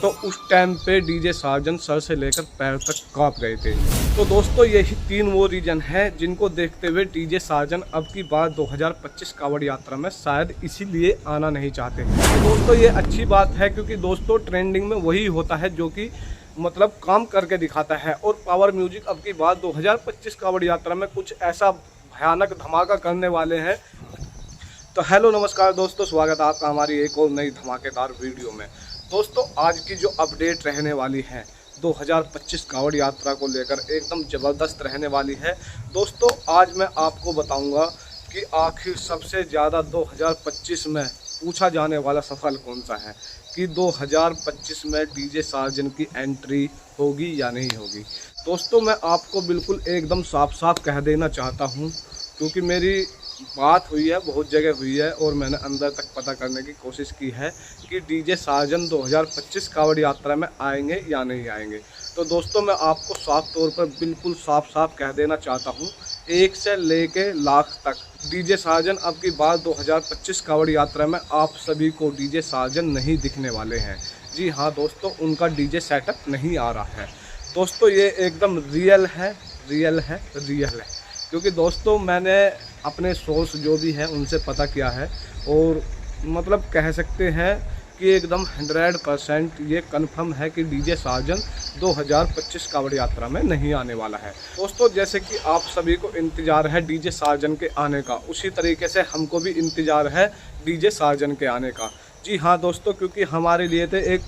तो उस टाइम पे डीजे साजन सर से लेकर पैर तक कांप गए थे। तो दोस्तों यही 3 वो रीजन है जिनको देखते हुए डीजे साजन अब की बार 2025 कांवड़ यात्रा में शायद इसीलिए आना नहीं चाहते। तो दोस्तों ये अच्छी बात है, क्योंकि दोस्तों ट्रेंडिंग में वही होता है जो कि मतलब काम करके दिखाता है। और पावर म्यूजिक अब की बार 2025 कांवड़ यात्रा में कुछ ऐसा भयानक धमाका करने वाले हैं। तो हेलो नमस्कार दोस्तों, स्वागत है आपका हमारी एक और नई धमाकेदार वीडियो में। दोस्तों आज की जो अपडेट रहने वाली है 2025 कांवड़ यात्रा को लेकर एकदम ज़बरदस्त रहने वाली है। दोस्तों आज मैं आपको बताऊंगा कि आखिर सबसे ज़्यादा 2025 में पूछा जाने वाला सवाल कौन सा है, कि 2025 में डीजे साजन की एंट्री होगी या नहीं होगी। दोस्तों मैं आपको बिल्कुल एकदम साफ साफ कह देना चाहता हूँ, क्योंकि मेरी बात हुई है, बहुत जगह हुई है और मैंने अंदर तक पता करने की कोशिश की है कि डीजे साजन 2025 कांवड़ यात्रा में आएंगे या नहीं आएंगे। तो दोस्तों मैं आपको साफ तौर पर बिल्कुल साफ साफ कह देना चाहता हूँ, 1 से लेके लाख तक डीजे साजन अब की बार 2025 कांवड़ यात्रा में आप सभी को डीजे साजन नहीं दिखने वाले हैं। जी हाँ दोस्तों, उनका डीजे सेटअप नहीं आ रहा है। दोस्तों ये एकदम रियल है, क्योंकि दोस्तों मैंने अपने सोर्स जो भी हैं उनसे पता किया है और मतलब कह सकते हैं कि एकदम 100% ये कंफर्म है कि डीजे साजन 2025 कांवड़ यात्रा में नहीं आने वाला है। दोस्तों जैसे कि आप सभी को इंतज़ार है डीजे साजन के आने का, उसी तरीके से हमको भी इंतज़ार है डीजे साजन के आने का। जी हाँ दोस्तों, क्योंकि हमारे लिए तो एक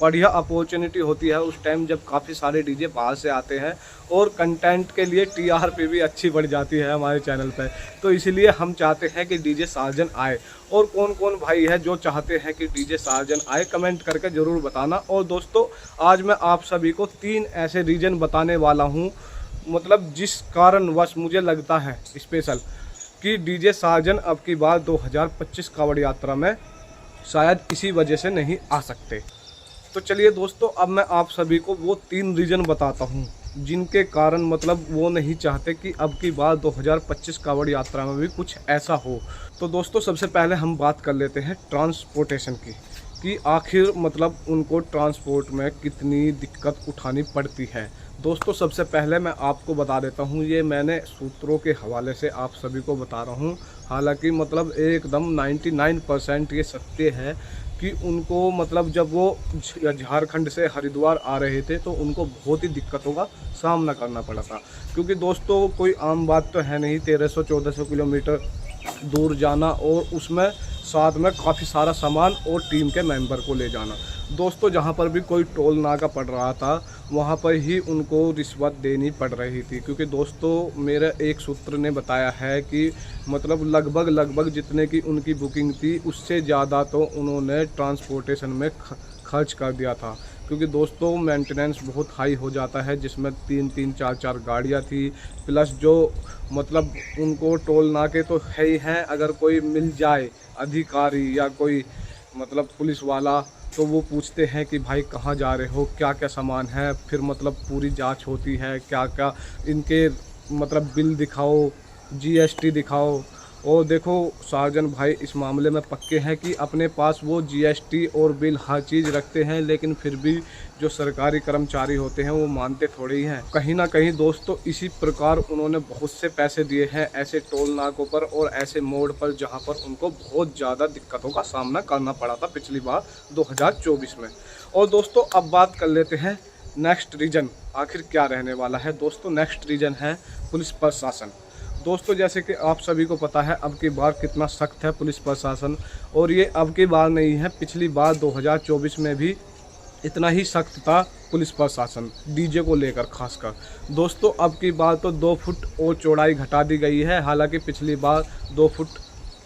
बढ़िया अपॉर्चुनिटी होती है उस टाइम जब काफ़ी सारे डीजे बाहर से आते हैं और कंटेंट के लिए टीआरपी भी अच्छी बढ़ जाती है हमारे चैनल पर। तो इसलिए हम चाहते हैं कि डीजे साजन आए। और कौन कौन भाई है जो चाहते हैं कि डीजे साजन आए, कमेंट करके ज़रूर बताना। और दोस्तों आज मैं आप सभी को 3 ऐसे रीज़न बताने वाला हूँ, मतलब जिस कारणवश मुझे लगता है स्पेशल कि डीजे साजन अब की बार 2025 कांवड़ यात्रा में शायद इसी वजह से नहीं आ सकते। तो चलिए दोस्तों अब मैं आप सभी को वो 3 रीज़न बताता हूँ जिनके कारण मतलब वो नहीं चाहते कि अब की बार 2025 कांवड़ यात्रा में भी कुछ ऐसा हो। तो दोस्तों सबसे पहले हम बात कर लेते हैं ट्रांसपोर्टेशन की, कि आखिर मतलब उनको ट्रांसपोर्ट में कितनी दिक्कत उठानी पड़ती है। दोस्तों सबसे पहले मैं आपको बता देता हूँ, ये मैंने सूत्रों के हवाले से आप सभी को बता रहा हूँ, हालांकि मतलब एकदम 99% ये सत्य है कि उनको मतलब जब वो झारखंड से हरिद्वार आ रहे थे तो उनको बहुत ही दिक्कतों का सामना करना पड़ा था। क्योंकि दोस्तों कोई आम बात तो है नहीं 1300-1400 किलोमीटर दूर जाना और उसमें साथ में काफ़ी सारा सामान और टीम के मेंबर को ले जाना। दोस्तों जहाँ पर भी कोई टोल नाका पड़ रहा था वहाँ पर ही उनको रिश्वत देनी पड़ रही थी, क्योंकि दोस्तों मेरा एक सूत्र ने बताया है कि मतलब लगभग जितने की उनकी बुकिंग थी उससे ज़्यादा तो उन्होंने ट्रांसपोर्टेशन में खर्च कर दिया था। क्योंकि दोस्तों मेंटेनेंस बहुत हाई हो जाता है, जिसमें 3-3 4-4 गाड़ियाँ थी, प्लस जो मतलब उनको टोल नाके तो है ही हैं, अगर कोई मिल जाए अधिकारी या कोई मतलब पुलिस वाला तो वो पूछते हैं कि भाई कहाँ जा रहे हो, क्या क्या सामान है, फिर मतलब पूरी जांच होती है, क्या क्या इनके मतलब बिल दिखाओ, जीएसटी दिखाओ। और देखो साजन भाई इस मामले में पक्के हैं कि अपने पास वो जीएसटी और बिल हर चीज़ रखते हैं, लेकिन फिर भी जो सरकारी कर्मचारी होते हैं वो मानते थोड़े ही हैं। कहीं ना कहीं दोस्तों इसी प्रकार उन्होंने बहुत से पैसे दिए हैं ऐसे टोल नाकों पर और ऐसे मोड़ पर जहां पर उनको बहुत ज़्यादा दिक्कतों का सामना करना पड़ा था पिछली बार 2024 में। और दोस्तों अब बात कर लेते हैं नेक्स्ट रीजन आखिर क्या रहने वाला है। दोस्तों नेक्स्ट रीजन है पुलिस प्रशासन। दोस्तों जैसे कि आप सभी को पता है अब की बार कितना सख्त है पुलिस प्रशासन, और ये अब की बार नहीं है, पिछली बार 2024 में भी इतना ही सख्त था पुलिस प्रशासन डीजे को लेकर खासकर। दोस्तों अब की बार तो 2 फुट और चौड़ाई घटा दी गई है, हालांकि पिछली बार 2 फुट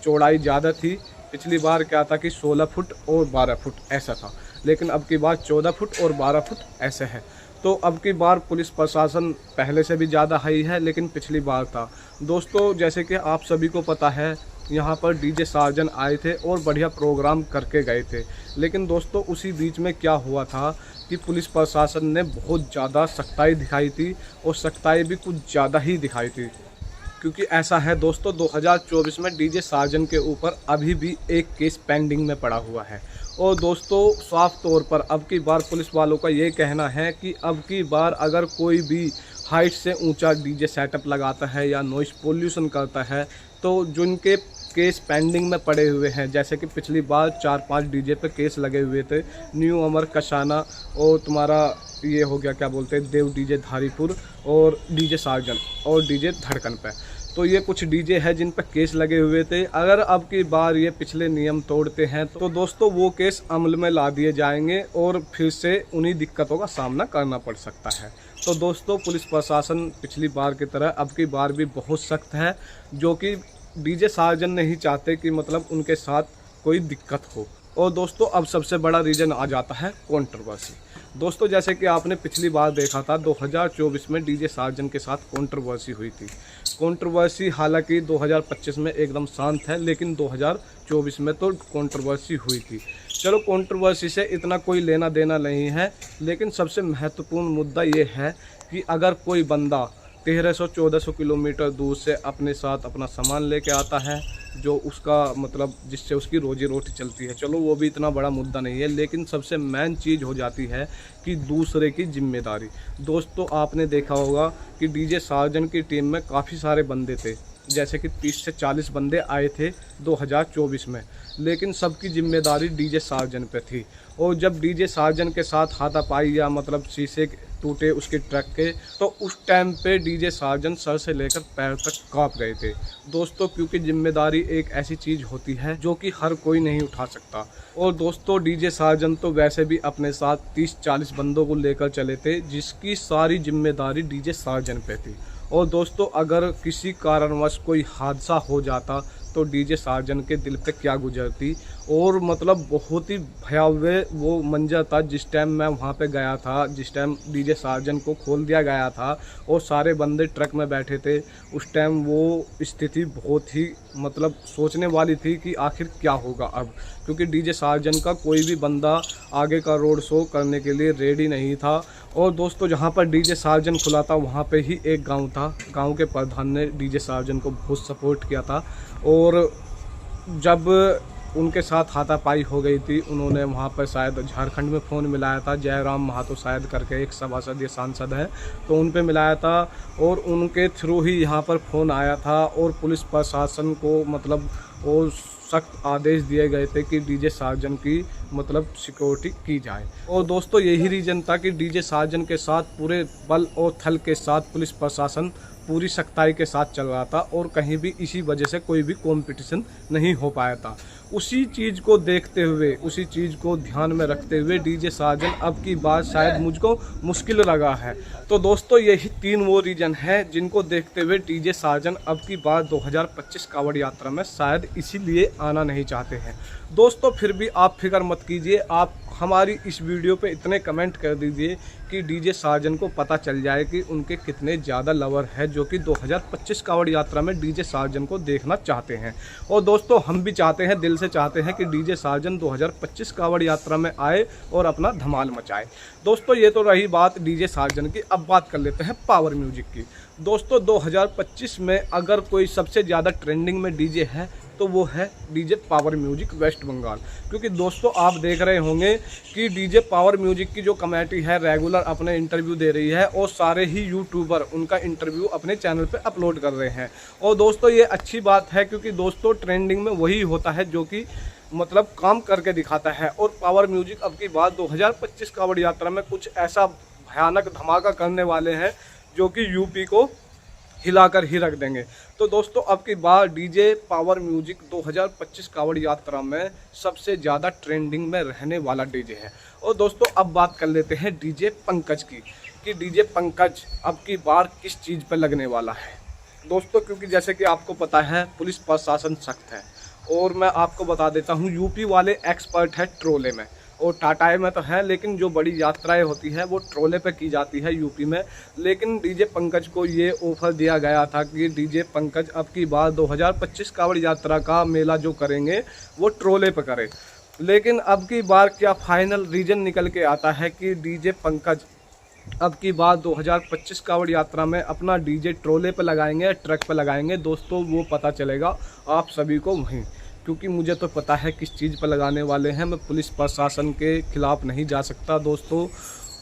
चौड़ाई ज़्यादा थी। पिछली बार क्या था कि 16 फुट और 12 फुट ऐसा था, लेकिन अब की बार 14 फुट और 12 फुट ऐसे है। तो अब की बार पुलिस प्रशासन पहले से भी ज़्यादा हाई है, लेकिन पिछली बार था। दोस्तों जैसे कि आप सभी को पता है यहाँ पर डीजे साजन आए थे और बढ़िया प्रोग्राम करके गए थे, लेकिन दोस्तों उसी बीच में क्या हुआ था कि पुलिस प्रशासन ने बहुत ज़्यादा सख्ताई दिखाई थी, और सख्ताई भी कुछ ज़्यादा ही दिखाई थी। क्योंकि ऐसा है दोस्तों 2024 में डीजे साजन के ऊपर अभी भी एक केस पेंडिंग में पड़ा हुआ है, और दोस्तों साफ तौर पर अब की बार पुलिस वालों का ये कहना है कि अब की बार अगर कोई भी हाइट से ऊंचा डीजे सेटअप लगाता है या नॉइस पोल्यूशन करता है तो जिनके केस पेंडिंग में पड़े हुए हैं, जैसे कि पिछली बार 4-5 डीजे पे केस लगे हुए थे, न्यू अमर कशाना और तुम्हारा ये हो गया क्या बोलते हैं देव डीजे धारीपुर और डीजे सार्जन और डीजे धड़कन पे, तो ये कुछ डीजे है जिन पर केस लगे हुए थे। अगर अब की बार ये पिछले नियम तोड़ते हैं तो दोस्तों वो केस अमल में ला दिए जाएंगे और फिर से उन्हीं दिक्कतों का सामना करना पड़ सकता है। तो दोस्तों पुलिस प्रशासन पिछली बार की तरह अब की बार भी बहुत सख्त है, जो कि डीजे सार्जन नहीं चाहते कि मतलब उनके साथ कोई दिक्कत हो। और दोस्तों अब सबसे बड़ा रीज़न आ जाता है कंट्रोवर्सी। दोस्तों जैसे कि आपने पिछली बार देखा था 2024 में डीजे सार्जन के साथ कंट्रोवर्सी हुई थी। कंट्रोवर्सी हालांकि 2025 में एकदम शांत है, लेकिन 2024 में तो कंट्रोवर्सी हुई थी। चलो कंट्रोवर्सी से इतना कोई लेना देना नहीं है, लेकिन सबसे महत्वपूर्ण मुद्दा ये है कि अगर कोई बंदा 1300-1400 किलोमीटर दूर से अपने साथ अपना सामान लेके आता है, जो उसका मतलब जिससे उसकी रोजी रोटी चलती है, चलो वो भी इतना बड़ा मुद्दा नहीं है, लेकिन सबसे मेन चीज़ हो जाती है कि दूसरे की जिम्मेदारी। दोस्तों आपने देखा होगा कि डीजे सार्जन की टीम में काफ़ी सारे बंदे थे, जैसे कि 30 से 40 बंदे आए थे 2024 में, लेकिन सबकी जिम्मेदारी डीजे सार्जन पे थी। और जब डीजे सार्जन के साथ हाथापाई या मतलब शीशे टूटे उसके ट्रक के, तो उस टाइम पे डीजे सार्जन सर से लेकर पैर तक कांप गए थे दोस्तों, क्योंकि जिम्मेदारी एक ऐसी चीज़ होती है जो कि हर कोई नहीं उठा सकता। और दोस्तों डीजे सार्जन तो वैसे भी अपने साथ 30-40 बंदों को लेकर चले थे, जिसकी सारी जिम्मेदारी डीजे सार्जन पे थी। और दोस्तों अगर किसी कारणवश कोई हादसा हो जाता तो डीजे सार्जन के दिल पे क्या गुजरती। और मतलब बहुत ही भयावह वो मंजर था जिस टाइम मैं वहाँ पे गया था, जिस टाइम डीजे सार्जन को खोल दिया गया था और सारे बंदे ट्रक में बैठे थे। उस टाइम वो स्थिति बहुत ही मतलब सोचने वाली थी कि आखिर क्या होगा अब, क्योंकि डीजे सार्जन का कोई भी बंदा आगे का रोड शो करने के लिए रेडी नहीं था। और दोस्तों जहाँ पर डीजे सार्जन खुला था वहाँ पे ही एक गांव था, गांव के प्रधान ने डीजे सार्जन को बहुत सपोर्ट किया था। और जब उनके साथ हाथापाई हो गई थी, उन्होंने वहाँ पर शायद झारखंड में फ़ोन मिलाया था, जयराम महातो शायद करके एक सभासद या सांसद है, तो उन पे मिलाया था और उनके थ्रू ही यहाँ पर फ़ोन आया था। और पुलिस प्रशासन को मतलब वो सख्त आदेश दिए गए थे कि डीजे सार्जन की मतलब सिक्योरिटी की जाए। और दोस्तों यही रीज़न था कि डीजे सार्जन के साथ पूरे बल और थल के साथ पुलिस प्रशासन पूरी सख्ताई के साथ चल रहा था और कहीं भी इसी वजह से कोई भी कंपटीशन नहीं हो पाया था। उसी चीज़ को देखते हुए, उसी चीज़ को ध्यान में रखते हुए डीजे सार्जन अब की बात शायद मुझको मुश्किल लगा है। तो दोस्तों यही 3 वो रीज़न है जिनको देखते हुए डीजे सार्जन अब की बार 2025 कांवड़ यात्रा में शायद इसीलिए आना नहीं चाहते हैं। दोस्तों फिर भी आप फिक्र मत कीजिए, आप हमारी इस वीडियो पे इतने कमेंट कर दीजिए कि डीजे सार्जन को पता चल जाए कि उनके कितने ज़्यादा लवर है जो कि 2025 कांवड़ यात्रा में डीजे सार्जन को देखना चाहते हैं। और दोस्तों हम भी चाहते हैं, दिल से चाहते हैं कि डीजे सार्जन 2025 कांवड़ यात्रा में आए और अपना धमाल मचाए। दोस्तों ये तो रही बात डीजे सार्जन की। अब बात कर लेते हैं पावर म्यूजिक की। दोस्तों 2025 में अगर कोई सबसे ज़्यादा ट्रेंडिंग में डीजे है तो वो है DJ power music West Bengal. क्योंकि दोस्तों आप देख रहे होंगे कि डीजे पावर म्यूजिक की जो कमेटी है रेगुलर अपने इंटरव्यू दे रही है और सारे ही यूट्यूबर उनका इंटरव्यू अपने चैनल पे अपलोड कर रहे हैं। और दोस्तों ये अच्छी बात है, क्योंकि दोस्तों ट्रेंडिंग में वही होता है जो कि मतलब काम करके दिखाता है। और पावर म्यूजिक अब की बात 2025 कांवड़ यात्रा में कुछ ऐसा भयानक धमाका करने वाले हैं जो कि यूपी को हिलाकर ही रख देंगे। तो दोस्तों अब की बार डीजे पावर म्यूजिक 2025 कांवड़ यात्रा में सबसे ज़्यादा ट्रेंडिंग में रहने वाला डीजे है। और दोस्तों अब बात कर लेते हैं डीजे पंकज की, कि डीजे पंकज अब की बार किस चीज़ पर लगने वाला है। दोस्तों क्योंकि जैसे कि आपको पता है पुलिस प्रशासन सख्त है, और मैं आपको बता देता हूँ यूपी वाले एक्सपर्ट है ट्रोले में और टाटाए में तो है, लेकिन जो बड़ी यात्राएं होती है वो ट्रोले पे की जाती है यूपी में। लेकिन डीजे पंकज को ये ऑफर दिया गया था कि डीजे पंकज अब की बार 2025 कांवड़ यात्रा का मेला जो करेंगे वो ट्रोले पे करें। लेकिन अब की बार क्या फाइनल रीजन निकल के आता है कि डीजे पंकज अब की बार 2025 कांवड़ यात्रा में अपना डीजे ट्रोले पे लगाएंगे, ट्रक पे लगाएंगे। दोस्तों वो पता चलेगा आप सभी को वहीं, क्योंकि मुझे तो पता है किस चीज़ पर लगाने वाले हैं। मैं पुलिस प्रशासन के खिलाफ़ नहीं जा सकता दोस्तों,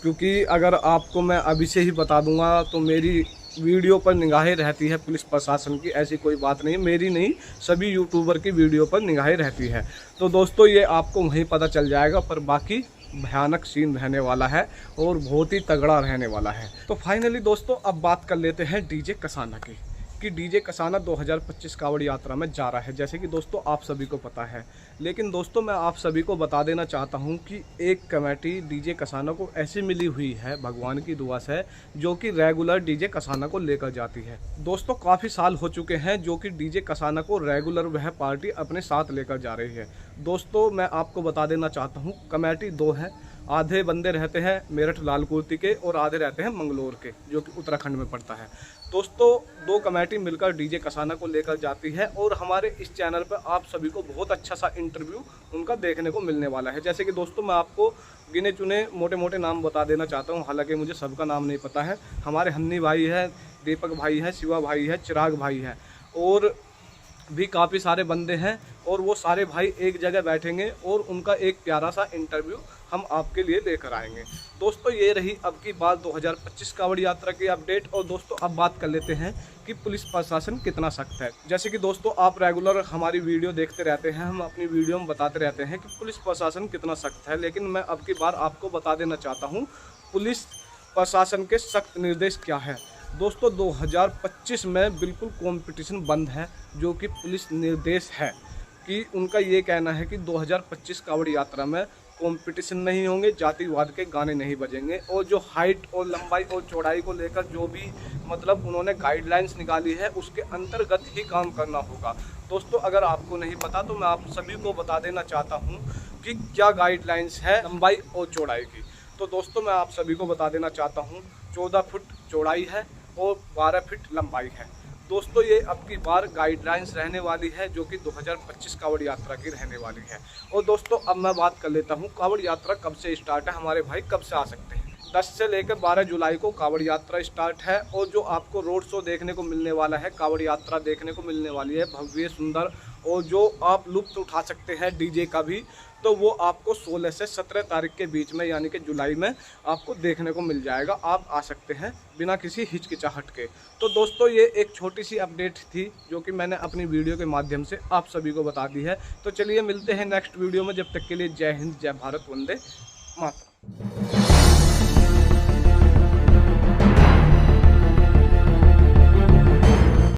क्योंकि अगर आपको मैं अभी से ही बता दूंगा तो मेरी वीडियो पर निगाहें रहती है पुलिस प्रशासन की। ऐसी कोई बात नहीं, मेरी नहीं, सभी यूट्यूबर की वीडियो पर निगाहें रहती है। तो दोस्तों ये आपको वहीं पता चल जाएगा, पर बाकी भयानक सीन रहने वाला है और बहुत ही तगड़ा रहने वाला है। तो फाइनली दोस्तों अब बात कर लेते हैं डीजे कसाना की, कि डीजे कसाना 2025 कावड़ यात्रा में जा रहा है, जैसे कि दोस्तों आप सभी को पता है। लेकिन दोस्तों मैं आप सभी को बता देना चाहता हूं कि एक कमेटी डीजे कसाना को ऐसी मिली हुई है भगवान की दुआ से, जो कि रेगुलर डीजे कसाना को लेकर जाती है। दोस्तों काफ़ी साल हो चुके हैं जो कि डीजे कसाना को रेगुलर वह पार्टी अपने साथ लेकर जा रही है। दोस्तों मैं आपको बता देना चाहता हूँ, कमेटी दो है। आधे बंदे रहते हैं मेरठ लालकुर्ती के और आधे रहते हैं मंगलोर के, जो कि उत्तराखंड में पड़ता है। दोस्तों दो कमेटी मिलकर डीजे कसाना को लेकर जाती है और हमारे इस चैनल पर आप सभी को बहुत अच्छा सा इंटरव्यू उनका देखने को मिलने वाला है। जैसे कि दोस्तों मैं आपको गिने चुने मोटे मोटे नाम बता देना चाहता हूँ, हालांकि मुझे सबका नाम नहीं पता है। हमारे हन्नी भाई है, दीपक भाई है, शिवा भाई है, चिराग भाई है और भी काफ़ी सारे बंदे हैं, और वो सारे भाई एक जगह बैठेंगे और उनका एक प्यारा सा इंटरव्यू हम आपके लिए लेकर आएंगे। दोस्तों ये रही अब की बात 2025 कावड़ यात्रा की अपडेट। और दोस्तों अब बात कर लेते हैं कि पुलिस प्रशासन कितना सख्त है। जैसे कि दोस्तों आप रेगुलर हमारी वीडियो देखते रहते हैं, हम अपनी वीडियो में बताते रहते हैं कि पुलिस प्रशासन कितना सख्त है, लेकिन मैं अब की बार आपको बता देना चाहता हूँ पुलिस प्रशासन के सख्त निर्देश क्या है। दोस्तों 2025 में बिल्कुल कंपटीशन बंद है, जो कि पुलिस निर्देश है कि उनका ये कहना है कि 2025 कावड़ यात्रा में कंपटीशन नहीं होंगे, जातिवाद के गाने नहीं बजेंगे, और जो हाइट और लंबाई और चौड़ाई को लेकर जो भी मतलब उन्होंने गाइडलाइंस निकाली है उसके अंतर्गत ही काम करना होगा। दोस्तों अगर आपको नहीं पता तो मैं आप सभी को बता देना चाहता हूँ कि क्या गाइडलाइंस है लंबाई और चौड़ाई की। तो दोस्तों मैं आप सभी को बता देना चाहता हूँ 14 फुट चौड़ाई है और 12 फीट लंबाई है। दोस्तों ये अब की बार गाइडलाइंस रहने वाली है, जो कि 2025 कावड़ यात्रा की रहने वाली है। और दोस्तों अब मैं बात कर लेता हूँ कावड़ यात्रा कब से स्टार्ट है, हमारे भाई कब से आ सकते हैं। 10 से लेकर 12 जुलाई को कावड़ यात्रा स्टार्ट है, और जो आपको रोड शो देखने को मिलने वाला है, कावड़ यात्रा देखने को मिलने वाली है भव्य सुंदर, और जो आप लुत्फ उठा सकते हैं डीजे का भी, तो वो आपको 16 से 17 तारीख के बीच में यानी कि जुलाई में आपको देखने को मिल जाएगा। आप आ सकते हैं बिना किसी हिचकिचाहट के। तो दोस्तों ये एक छोटी सी अपडेट थी जो कि मैंने अपनी वीडियो के माध्यम से आप सभी को बता दी है। तो चलिए मिलते हैं नेक्स्ट वीडियो में, जब तक के लिए जय हिंद, जय भारत, वंदे मातरम।